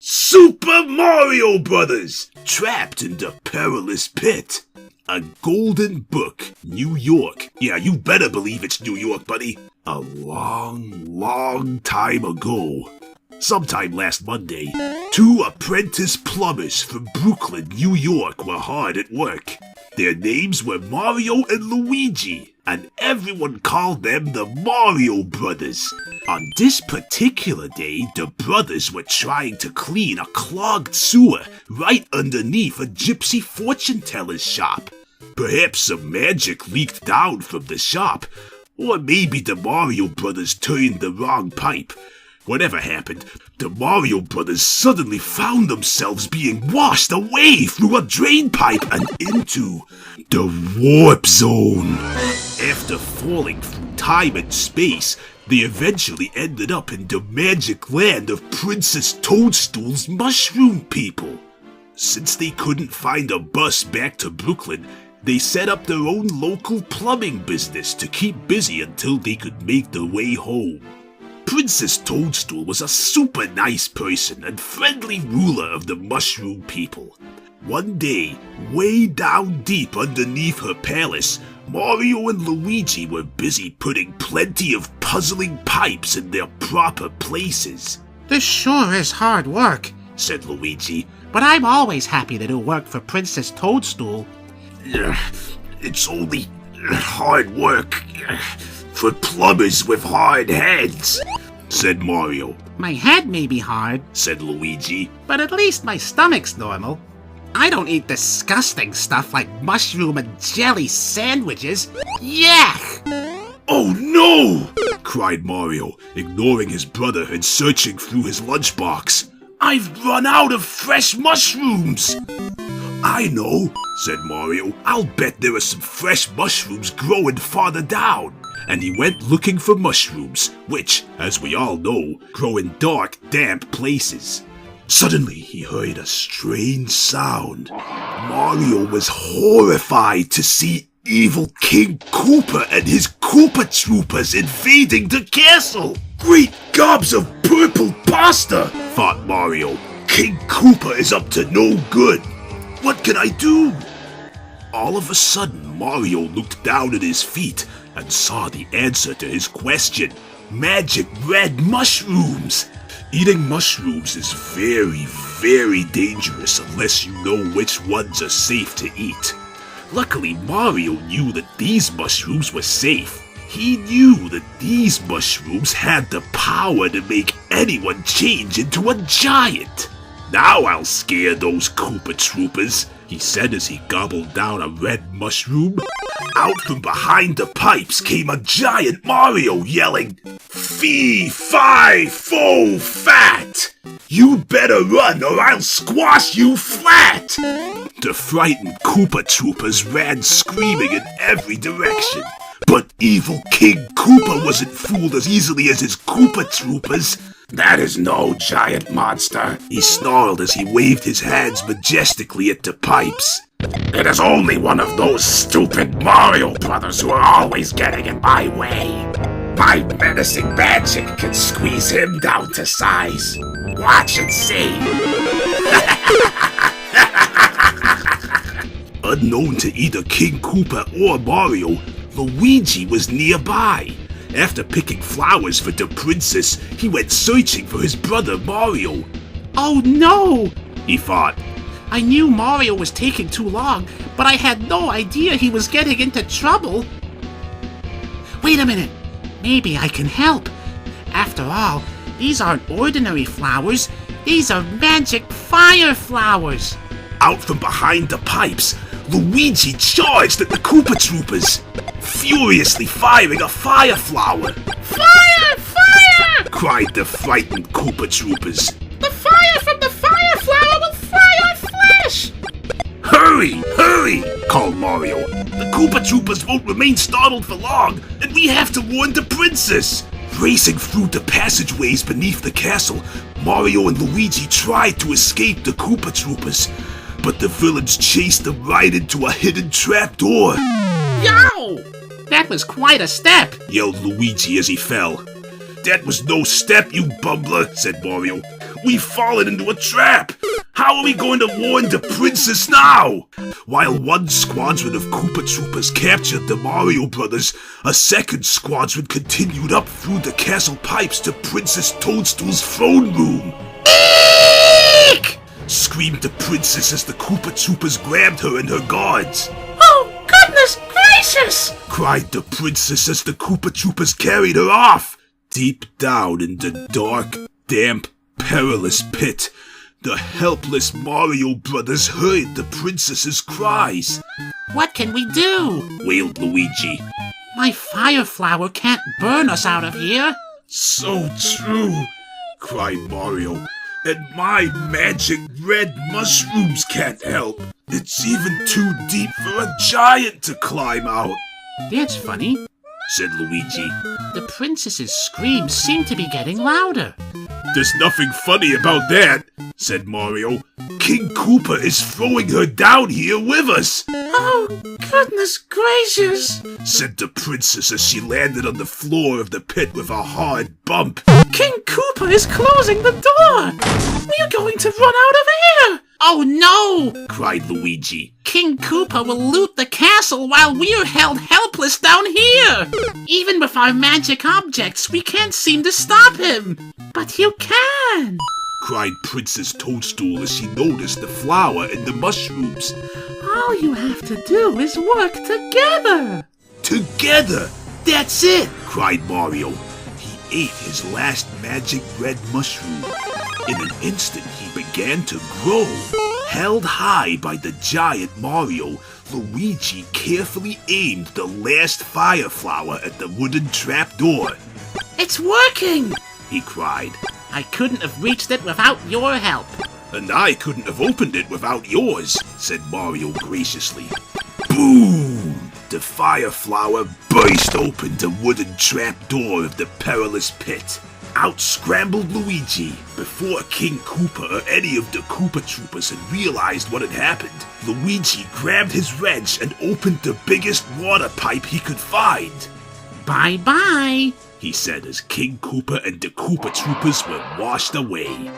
Super Mario Brothers, trapped in the perilous pit. A golden book, New York. Yeah, you better believe it's New York, buddy. A long time ago. Sometime last Monday, two apprentice plumbers from Brooklyn, New York were hard at work. Their names were Mario and Luigi, and everyone called them the Mario Brothers. On this particular day, the brothers were trying to clean a clogged sewer right underneath a gypsy fortune teller's shop. Perhaps some magic leaked down from the shop, or maybe the Mario Brothers turned the wrong pipe. Whatever happened, the Mario Brothers suddenly found themselves being washed away through a drain pipe and into the Warp Zone. After falling through time and space, they eventually ended up in the magic land of Princess Toadstool's mushroom people. Since they couldn't find a bus back to Brooklyn, they set up their own local plumbing business to keep busy until they could make their way home. Princess Toadstool was a super nice person and friendly ruler of the mushroom people. One day, way down deep underneath her palace, Mario and Luigi were busy putting plenty of puzzling pipes in their proper places. "This sure is hard work," said Luigi. "but I'm always happy to do work for Princess Toadstool." It's only hard work for plumbers with hard heads, said Mario. "My head may be hard," said Luigi, "but at least my stomach's normal. I don't eat disgusting stuff like mushroom and jelly sandwiches. Yuck!" "Oh no!" cried Mario, ignoring his brother and searching through his lunchbox. "I've run out of fresh mushrooms!" "I know," said Mario. "I'll bet there are some fresh mushrooms growing farther down." And he went looking for mushrooms, which, as we all know, grow in dark, damp places. Suddenly, he heard a strange sound. Mario was horrified to see evil King Koopa and his Koopa Troopers invading the castle. "Great gobs of purple pasta," thought Mario. "King Koopa is up to no good. What can I do?" All of a sudden, Mario looked down at his feet and saw the answer to his question. Magic red mushrooms! Eating mushrooms is very dangerous unless you know which ones are safe to eat. Luckily, Mario knew that these mushrooms were safe. He knew that these mushrooms had the power to make anyone change into a giant. "Now I'll scare those Koopa Troopers," he said as he gobbled down a red mushroom. Out from behind the pipes came a giant Mario yelling, "Fee, fi, fo, fat! You'd better run or I'll squash you flat!" The frightened Koopa Troopers ran screaming in every direction. But evil King Koopa wasn't fooled as easily as his Koopa Troopers. "That is no giant monster," he snarled as he waved his hands majestically at the pipes. "It is only one of those stupid Mario Brothers who are always getting in my way. My menacing magic can squeeze him down to size. Watch and see." Unknown to either King Koopa or Mario, Luigi was nearby. After picking flowers for the princess, he went searching for his brother Mario. "Oh no!" he thought. "I knew Mario was taking too long, but I had no idea he was getting into trouble. Wait a minute, maybe I can help. After all, these aren't ordinary flowers, these are magic fire flowers." Out from behind the pipes, Luigi charged at the Koopa Troopers, furiously firing a fire flower. "Fire! Fire!" cried the frightened Koopa Troopers. "The fire from the fire flower will fry our flesh!" "Hurry! Hurry!" called Mario. "The Koopa Troopers won't remain startled for long, and we have to warn the princess." Racing through the passageways beneath the castle, Mario and Luigi tried to escape the Koopa Troopers, but the villains chased them right into a hidden trapdoor. "Yow! That was quite a step," yelled Luigi as he fell. "That was no step, you bumbler," said Mario. We've fallen into a trap! How are we going to warn the princess now? While one squadron of Koopa Troopers captured the Mario Brothers, a second squadron continued up through the castle pipes to Princess Toadstool's throne room. Eek! Screamed the princess as the Koopa Troopers grabbed her and her guards. Oh, goodness gracious! Cried the princess as the Koopa Troopers carried her off. Deep down in the dark, damp, perilous pit, the helpless Mario Brothers heard the princess's cries. What can we do? Wailed Luigi. My fire flower can't burn us out of here. So true, cried Mario. And my magic red mushrooms can't help. It's even too deep for a giant to climb out. That's funny, said Luigi. The princess's screams seem to be getting louder. There's nothing funny about that, said Mario. King Koopa is throwing her down here with us. Oh, goodness gracious, said the princess as she landed on the floor of the pit with a hard bump. King Koopa is closing the door. We're going to run out of here. Oh no, cried Luigi. King Koopa will loot the castle while we're held helpless down here. Even with our magic objects, we can't seem to stop him. But you can, cried Princess Toadstool as she noticed the flower and the mushrooms. All you have to do is work together. Together! That's it! Cried Mario. He ate his last magic red mushroom. In an instant, he began to grow. Held high by the giant Mario, Luigi carefully aimed the last fire flower at the wooden trapdoor. It's working! He cried. I couldn't have reached it without your help. And I couldn't have opened it without yours, said Mario graciously. Boom! The fire flower burst open the wooden trapdoor of the perilous pit. Out scrambled Luigi. Before King Koopa or any of the Koopa Troopers had realized what had happened, Luigi grabbed his wrench and opened the biggest water pipe he could find. Bye-bye, he said as King Koopa and the Koopa Troopers were washed away.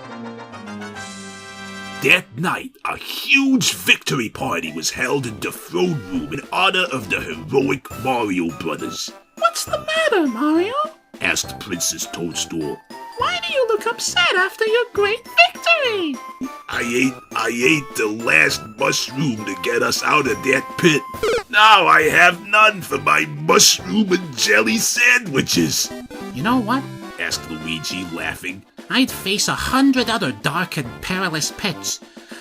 That night, a huge victory party was held in the throne room in honor of the heroic Mario Brothers. What's the matter, Mario? Asked Princess Toadstool. Why do you look upset after your great victory? I ate the last mushroom to get us out of that pit. Now I have none for my mushroom and jelly sandwiches. You know what? Asked Luigi, laughing. I'd face 100 other dark and perilous pits,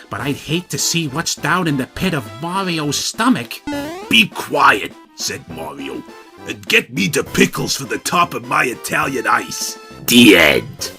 but I'd hate to see what's down in the pit of Mario's stomach. Be quiet, said Mario, and get me the pickles for the top of my Italian ice. The end.